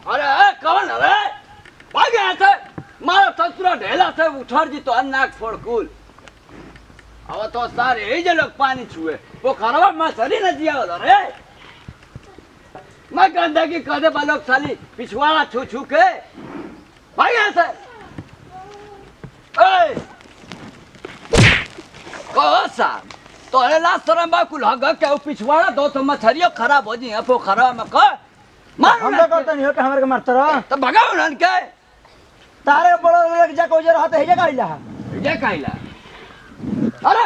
अरे कौन अरे भाग यहाँ से मारा ससुरा ढेला से उठर जी तो अन्नाक फोड़ कुल अब तो सारे ही जो लोग पानी छुए वो खराब मैं सरी न दिया उधर रे मैं गंदगी कदे बालोक साली पिछवाड़ा छू छू के भाग यहाँ से कहो साहब तो अरे लास्ट तरह बा कुल हग के पिछवाड़ा दो तो मछरियों खराब हो जी अपो खराब में कह मार हम करते नहीं हो कि हमारे के मारते रह तो भगाओ नन के तारे बड़ो लग जा को जरा है जगह इला ये काइला अरे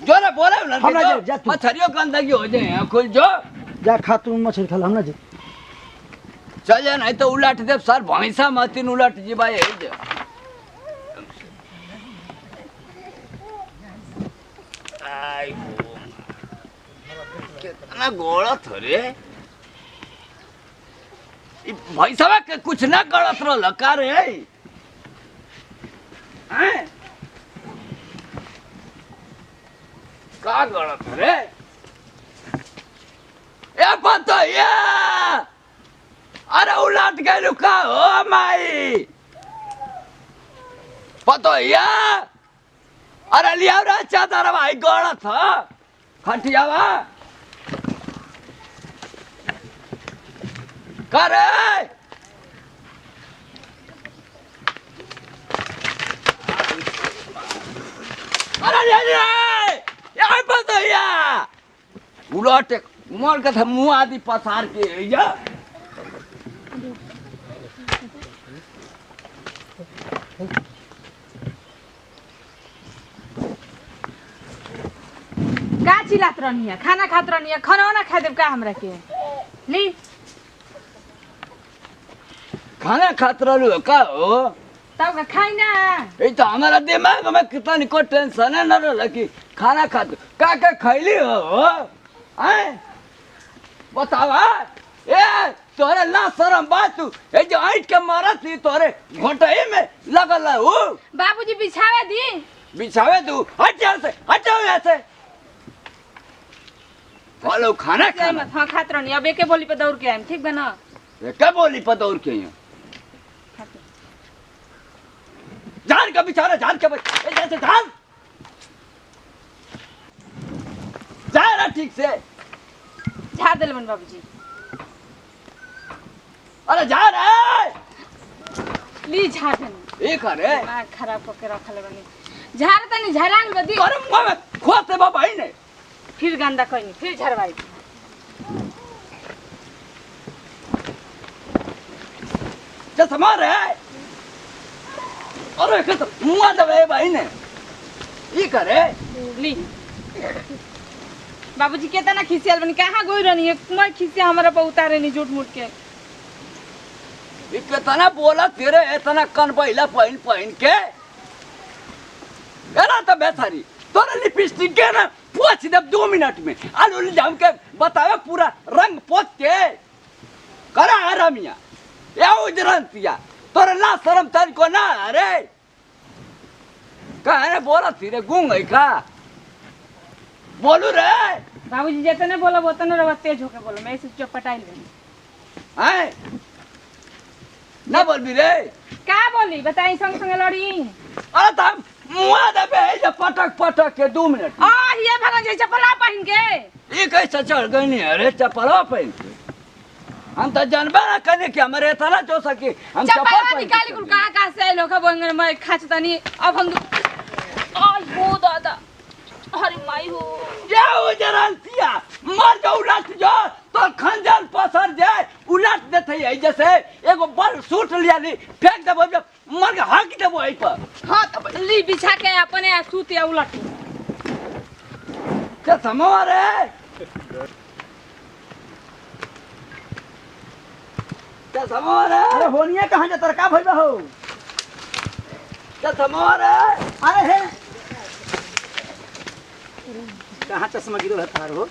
जो रे बोले नन हम ना जा तू मछरियों गंदगी हो जाए खुल जो जा खा तू मछली खा हम ना जी चल जा नहीं तो उलट दे सर भैंसा मतीन उलट जी भाई यही जे आई हो कितना गोड़ा थरे भैंसवा के कुछ ना गलत रह लका रे हैं का गलत रे ए पता ये अरे उलट गए लुका हो माई पता ये अरे लिया रे चादर भाई गलत है खटियावा करे अरे यहाँ पर तो या उलट मर का था मुँह आदि पसार के जा का चिल्लात रहनी है खाना खात रहनी है खाना वाना खा देब का हमरा के ली खाना खात रहलू का हो तब का खाई ना ये तो हमारा दिमाग में कितना निको टेंशन है न रहा कि खाना खाते का खैली हो हैं बतावा ए तोरे ला शरम बात तू ए जो आइट के मारा थी तोरे घोटई में लगल हो बाबूजी बिछावे दी बिछावे तू हट जाओ यहाँ से बोलो खाना जय मत हाँ खात रहनी अब एके बोली पे दौड़ के आएम ठीक बा ना क्या बोली पता और के यहाँ जान का बिचारा जान के जैसे जान जा रहा ठीक से झाड़ दिल मन बाबूजी अरे जा रहा ली झाड़ देनी ये करे दिमाग खराब करके रखले बनी झाड़ तनी झरांग बदी गरम मुंह में खोते बाबा ही ने फिर गंदा कोई नहीं फिर झरवाई जैसे मार रहे अरे तो मुँह दबे भाई ने ये करे ली बाबूजी केतना खिसियल बनी कहाँ गई रहनी है मैं खिसिया हमारा पर उतारे नहीं झूठ मूठ के ये कितना बोला तेरे इतना कन पहिला पहन के एना तो बेसारी तोरे लिपस्टिक के ना पोछ दे 2 मिनट में आलू जाम के बतावे पूरा रंग पोछ के करा हरामिया या उजरंतिया तोरे ला शरम तन को ना अरे कहने बोला तेरे गुंग है का बोलू रे बाबूजी जितने बोला उतने रवा तेज होके बोलो मैं इसे चौपटाई लेनी हैं ना बोल भी रे का बोली बताई संग संग लड़ी अरे तब मुआ दबे है पटक के 2 मिनट आ ये भगा जे चपला पहन के ये कैसे चढ़ गई नहीं अरे चपला पहन के हम तो जानबे ना करने कि हमारे इतना जो सके हम चपला निकाली कुल कहां से लोग बोंगे मैं खाचता नहीं अब हम आई हो दादा अरे माई हो ये उजरंतिया मर जाओ उलट जो तो खंजर पसर जाए उलट देते है जैसे एगो बल सूट लिया ली फेंक देबो जब मर के हक देबो आई पर हां तब ली बिछा के अपने सूत या उलट क्या समझ रे क्या समझ रे अरे होनिया कहां जा तरका भइबा हो क्या समझ रे अरे हे कहां चश्मा गिरो है तार हो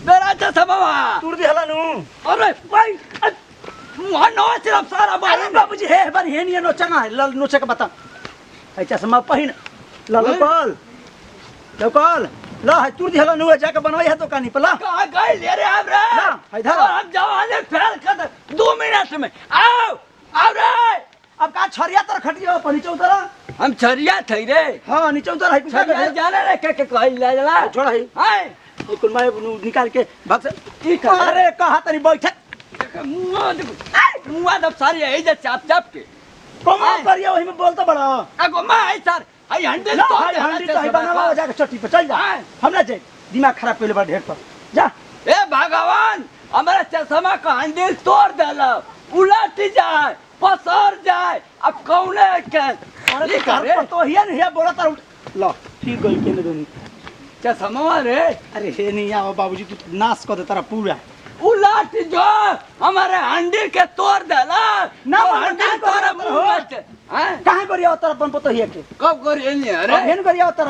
मेरा चश्मा तूर दे हला नु अरे भाई मुहां नो सिर्फ सारा अरे बाबूजी हे बार हे निया नोचा ना लल नोचा के बता ऐ चश्मा पहिन ललकल ल है तूर दे हला नु जाके बनवाई है तो कानी पला कहां गए ले रे अब रे इधर और हम जवानी फेल कर दे 2 मिनट में आओ आओ रे अब का छरिया तर खटियो पर नीचे उतर हम छरिया थई रे हां नीचे उतर है छरिया जाने रे के कहई ले जला छोड़ है हाय ये कुल मैं निकाल के भाग से ई अरे कहा तनी बैठ मुआ दब सारी है जे चाप चाप के कमा करिया वही में बोलता बड़ा अगो मैं है सर आई हंडे तो हंडी तो है बनावा जाके चट्टी पे चल जा हमरा जे दिमाग खराब पहले बार ढेर पर जा ए भगवान हमारा चश्मा का हंडी तोड़ देला उलट जाए पसर जाए अब कौने के अरे कर तो हिया नहीं है बोला तर लो ठीक गई केने दोनी चश्मा रे अरे हे नहीं आओ बाबूजी तू नाश कर दे तेरा पूरा उलट जो हमारे हंडी के तोड़ देला ना हंडी तोड़ मुंह में हैं कहां करिया उतर अपन पतो हिया के कब करिए नहीं अरे हेन करिया उतर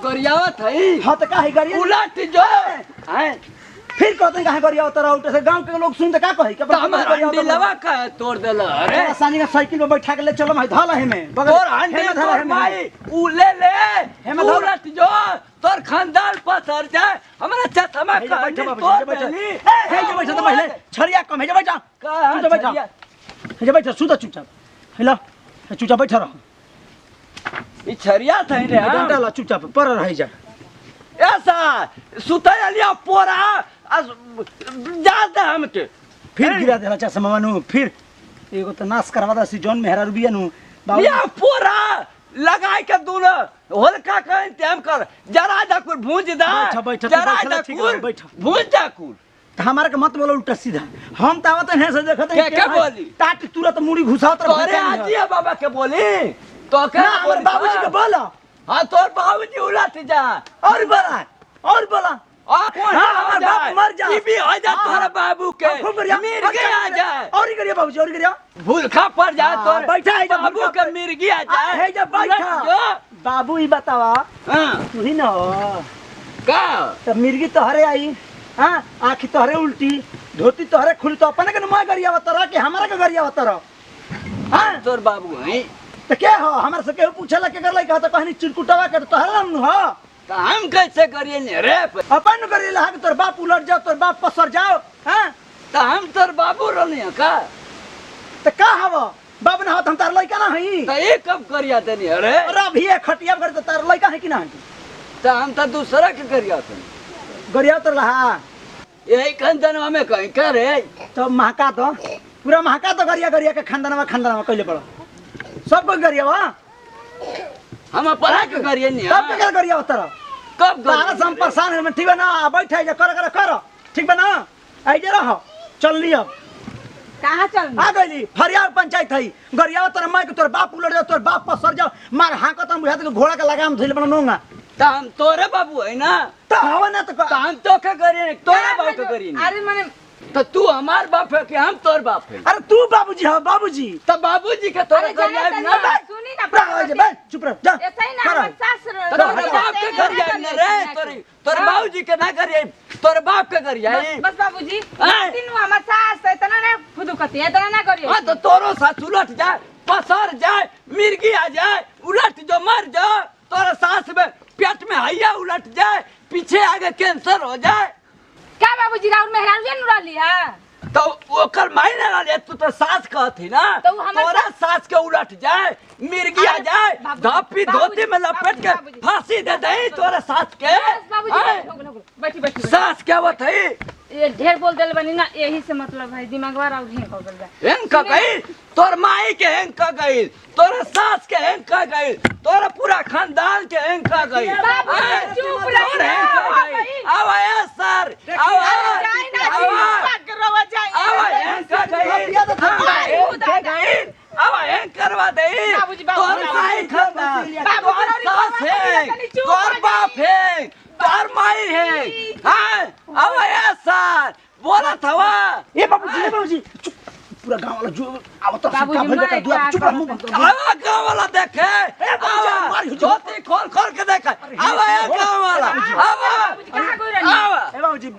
गरियावत है हां तो काहे करिया उलट जो हैं फिर कहते कहां करिया उतर उठे से गांव के लोग सुन त का कहि तो हमारा हंडी लवा का तोड़ देला अरे आसानी का साइकिल में बैठा के ले चलो मैं धाला है में तोर हंडी तोड़ माई उले ले हेमे धर। उलट जो तोर खानदान पसर जाए हमारा चश्मा का हंडी तोड़ देली हे जे बैठा तो पहले छरिया कम हे जे बैठा का तू तो बैठा हे जे बैठा सुता चुपचाप हेलो चुपचाप बैठा रहो ई छरिया थई रे डंडा ला चुपचाप पर रह जा ऐसा सुतय लिया पोरा जाते हम के फिर गिरा देला चश्मा मानु फिर एगो तो नाश करवा दा सी जॉन मेहरा रुबिया नु बाबू लिया पोरा लगाई के दूनो होलका कहीं तेम कर जरा जा कुल भूंज दा बैठा, बैठा, तू जरा बैठा जा ना, ठीक है, कुल बैठा। भूंज जा कुल तो हमारे के मत बोलो उल्टा सीधा हम तो आवत है से देखत क्या बोली? टाट तुरंत मुड़ी घुसावत रह तोरे आजिया बाबा के बोली तो क्या बोली बाबूजी के बोला हां तोर बाबूजी उलट जा और बोला कौन हाँ, हमार बाप मर जा। भी हो जा हाँ, तोरा बाबू के खूब बढ़िया मिर्गी आ जाए और ही करिया बाबूजी और ही करिया भूलखा पड़ जाए हाँ, तोर बैठा है जब बाबू भूलखा के मिर्गी आ जाए है जब बैठा उलट जो। बाबू ही बतावा हाँ तू ही ना हो का तब मिर्गी तोहरे आई हां आंखी तोहरे उल्टी धोती तोहरे खुली तो अपने के नुमा गरिया वतरा कि हमारा के गरिया वतरा हां तोर बाबू है तो क्या हो हमारे से केहू पूछला के कर लइका तो कहनी चिरकुटवा के तोहरे नाम नु हो तो हम कैसे करिए ने रे अपन करिए ला तोर बाप उलट जाओ तोर बाप पसर जाओ हां तो हम तोर बाबू रहने का तो का हवा बाप ना हो हम तार लइका ना हई तो ये कब करिया तनी अरे अरे भी खटिया कर तो तार लइका है कि ना तो हम तो दूसरा के करिया तनी गरिया उतर रहा यही खानदान में कहीं करे तो महका तो पूरा महका तो गरिया के खानदान में कइले पड़ो सब कोई गरिया वा हम अपना के करिए नहीं सब के कर गरिया उतर कब तारा से हम परेशान है ठीक बा ना बैठे जा कर ठीक बा ना आई जे रहो चल लियो कहाँ चल आ गईली फरिया पंचायत है गरिया तोर माई के तोर बाप उलट जाओ तोर बाप पसर जाओ मार हां तो बुझात के घोड़ा के लगाम धइल बनोंगा तो हम तोरे बाबू है ना तो हवा ना तो तो हम तो क्या करिए तोरे बाबू के करिए अरे मैंने तो तू हमार बाप है कि हम तोर बाप है अरे तू बाबूजी हो बाबूजी तो बाबूजी के तोरे अरे करिए जाने ना तनी सुनी ना बैठ चुप रह जा ऐसा ही ना कर। हमर सास तो तोरे बाप के करिए ना रे तोरे बाबूजी के ना करिए तोरे बाप के करिए बस बाबूजी हाँ। दिन हमर सास इतना ना फुदुकती इतना ना करिए हाँ तो तोरो सास उलट जाए पसर जाए मिर्गी आ जाए उलट जो मर जाओ तोरा सास में पेट में हैया उलट जाए पीछे आगे कैंसर हो जाए क्या बाबूजी राउर मेहरान जे नुरा लिया तो ओकर मायने ना ले तू तो सास कहती ना तो वो हमर तोरा सास के उलट जाए मिर्गी आ जाए बाबूजी, धप्पी धोती में लपेट के बाबूजी, फांसी दे दे तोरा सास के बस बाबूजी हैं? बैठी बैठी सास क्या बताई ये ढेर बोल देल बनी ना यही से मतलब भाई दिमागवा राउर ही हो गल बा हेंग का गई तोर माई के हेंग का गई तोरा सास के हेंग का गई तोरा पूरा खानदान के हेंग का गई बाबूजी, हैं? चुप तोर रही हेंग का ना, गई। भाई। आवा ए सर आवा जाई ना आवा करवा जाई आवा हेंग का गई आवा हेंग का गई आवा हेंग करवा दे बाबूजी, तोर बाबूजी, माई खानदान बाबूजी, तोर सास है बाबूजी, चुप तोर रही। बाप है तोर माई है हैं आवा ए सर बोला था ए बाबूजी चुप पूरा गांव वाला जो अब तो बाबूजी, सबका भर मैं बेटा दुआ क्या चुप रह मुंह बंद कर। आवा गाँव वाला देखे बाबूजी, आवा मारी हो ज्योति खोल खोल के देखे आवा ये गाँव वाला आवा कहाँ गई रही आवा ए बाबूजी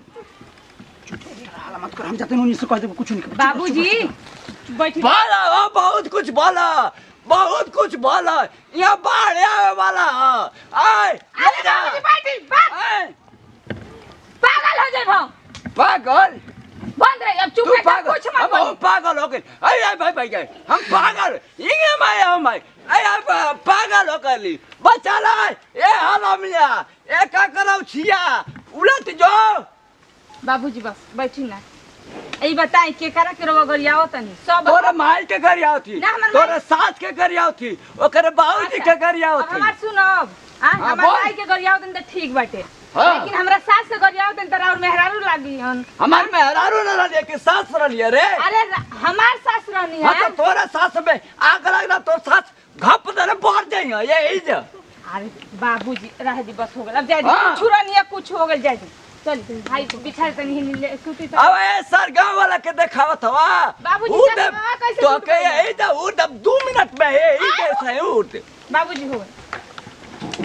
चुप हाला मत कर हम जाते मुनी से कह दे कुछ नहीं कर। बाबूजी बैठी बोला ओ बहुत कुछ बोला बहुत कुछ बोला यहाँ बाढ़ आवे वाला आए अरे बाबूजी बैठी बात आए पागल हो जाए हम पागल बंद रही अब चुप तू रह पागल कुछ मत हम बोल पागल हो गए अरे भाई भाई गए हम पागल इंगे माय हम भाई अरे पागल हो गली बचा ला ए हलमिया ए का करौ छिया उलट जो बाबूजी बस बैठी ना ई बताई के करा के रोवा गरियाओ तनी सब तोरे माई के घर आओ थी ना, हमर तोरे माई- सास के घर आओ थी ओकरे बाबूजी के घर आओ अब थी हमार सुनब हां हाँ, हमार बोल। भाई के गरियाओ तनी त ठीक बाटे हाँ। लेकिन हमरा सास के गरियाओ तनी त और मेहरारू लागी हन हमार में हरारू न रहिए कि सास रहिए रे अरे हमार सास रहनी हाँ है तो तोरे सास में आग लगना तो सास घप दे बढ़ जाइए ये ही जा अरे बाबूजी रह दी बस हो गल अब जाए हाँ। कुछ रहनी है कुछ हो गल जाए चल भाई बिछाड़ तनी ले सूती त अब ए सर गांव वाला के देखावत हवा बाबूजी उठ चश्मा कैसे तो टूट के गया? यही जा उठ 2 मिनट में यही कैसे उठ बाबूजी हो गए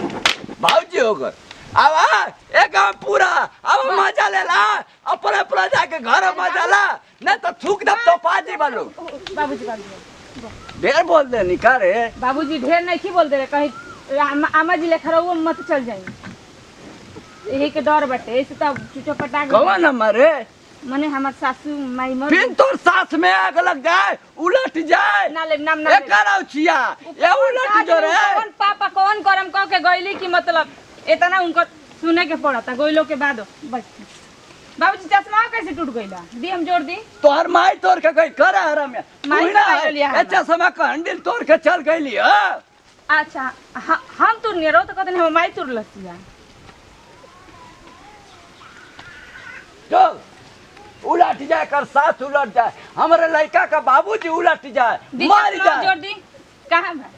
भाऊजी हो गए अब एक पूरा अब मजा ले ला अपने अपना जाके घर मजा ला नहीं तो थूक दब तो पाजी वालो बाबूजी ढेर बोल दे निकारे बाबूजी ढेर नहीं की बोल दे कहीं आमा जी लेखा रहो मत चल जाए यही के डर बटे ऐसे तो चुटो पटा कौन हमारे मने हमार सासू माई मर फिर तो सास में आग लग जाए उलट जाए ना ले नाम ना ये कराओ छिया ये उलट जो रे कौन पापा कौन करम कह के गईली की मतलब इतना उनको सुने के पड़ता गोइलो के बाद बस बाबूजी चश्मा कैसे टूट गईला दी हम जोड़ दी तोहर माई तोड़ के गई करे हराम माई तू ना तो मार लिया अच्छा समय का हंडिल तोड़ के चल गईली हां अच्छा हम तुर नहीं रहो तो कहते हम माई तुर लसिया जो उलट जाए कर साथ उलट जाए हमारे लड़का का बाबूजी उलट जाए दी मार चश्मा जाए जोड़ दी कहां बा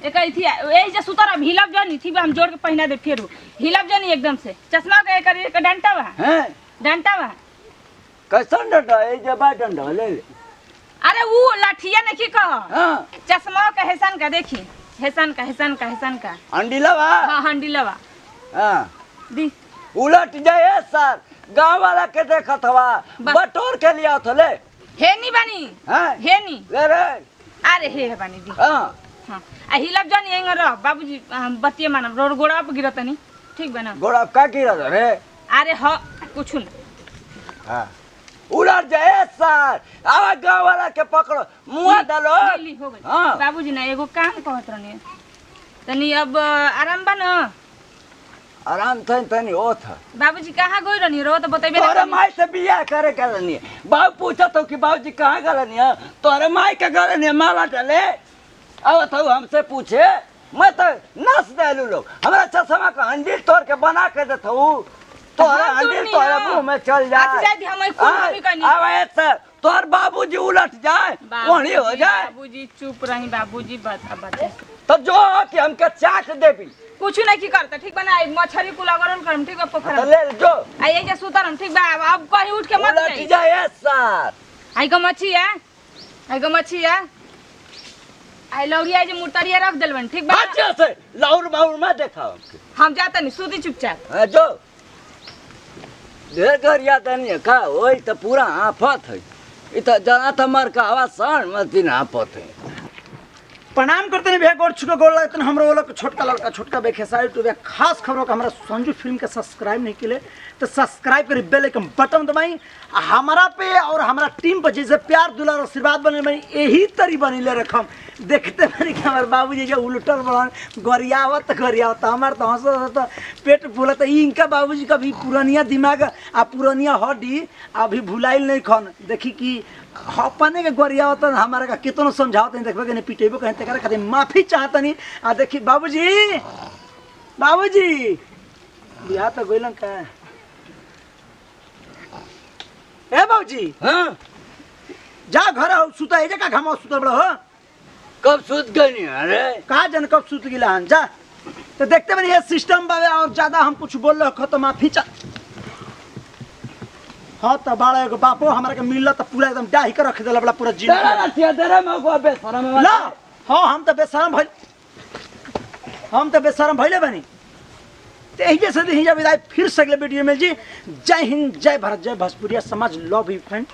एक थी ए जे सुतर अब हिलब जनी थी हम जोड़ के पहना दे फिर हिलब जनी एकदम से चश्मा का एक डंटा बा हैं डंटा बा कैसन डंडा ए जबा डंडा ले ले अरे वो लाठिया नहीं कह हां चश्मा का हेसन का देखी हेसन का अंडीला बा हाँ हंडीलवा हां दी उलट जाए सर गांव वाला के देखत हवा बस। बटोर के लिया थले हे नी बनी हैं हे नी ले रे अरे हे बनी दी हां हाँ आ हिलब जनी एंग रह बाबूजी बतिये मानम रोड गोड़ा पे गिरत नहीं ठीक बना गोड़ा का गिरा रे अरे ह कुछ न हां उलट जाए सर आवा गांव वाला के पकड़ो मुंह डालो ली हो गई हाँ। बाबूजी ना एगो काम कहत रहनी तनी अब आराम बा न आराम तनी होत है बाबूजी कहाँ गई रहनी रो तो बतेबे ना तोरे करी। माई से बियाह करे गलनी बाबू पूछा तो कि बाबूजी कहाँ गलनी है तोरे माई के गलनी माला डले अब तो हमसे पूछे मैं तो नस देलू लोग हमारा चश्मा का हंडी तोड़ के बना के देता हूँ तोरा हम हंडी सुननी तोरे है। मुंह में चल अच्छा जाए जाए दी, हम एक खून भी करनी। अब ऐसा तोर बाबूजी उलट जाए वही हो जाए बाबूजी चुप रही बाबूजी बता बता तो जो कि हमके चाट देबी कुछ नहीं की करता ठीक बना मछली कुल अगरन करम ठीक बा पोखरा तो ले जो आई ये जे सुतरम ठीक बा अब कहीं उठ के मत उलट जाई जाए सर आई को मच्छी है आई को मच्छी है आई लौड़िया जे मुर्तरिया रख देलवन ठीक बा अच्छे से लाउर बाउर में देखाओ हम जाता नहीं सूती चुपचाप जो ढेर घर याद नहीं का वही तो पूरा आफत है इत जना तमर का हवा सन मत आफत है प्रणाम करते हैं भैया गोड़ छुके गोड़ लगते हैं हमरो वाला छोटका लड़का छोटका बेखेसारी टू भैया खास खबरों का हमारा संजू फिल्म के सब्सक्राइब नहीं किए तो सब्सक्राइब करी बेल आइकन बटन दबाई हमारा पे और हमारा टीम पे जैसे प्यार दुलार आशीर्वाद बने बनी यही तरी बनीले रखम देखते बनी कि हमारे बाबूजी जो उलटल बड़न गरियावत हमार तो हंस पेट फूलत इनका बाबूजी का भी पुरानिया दिमाग आ पुरानिया हड्डी अभी भुलाइल नहीं खन देखी कि अपने के गरियावत हमारा का कितनो समझावत नहीं देखबे के पिटेबो कहीं तकरा खातिर माफी चाहतनी आ देखी बाबूजी बियाह तो गइलन का ए बाबूजी हाँ जा घर हो सुता है का घामा सुता बड़ा हो कब सूत गई अरे कहा जन कब सुत गिला हन जा तो देखते बनी ये सिस्टम बावे और ज्यादा हम कुछ बोल रहे तो माफी चा हाँ तो बड़ा एगो बापो हमारा के मिलला तो पूरा एकदम डाही के रख देला बड़ा पूरा तेरा जिंदगी रतिया तेरा में को बेशरम में ला हाँ हम तो बेशरम भइले बनी तो यही जैसे ही जब विदाई फिर सगले वीडियो में जी जय हिंद जय भारत जय भोजपुरिया समाज लव यू फ्रेंड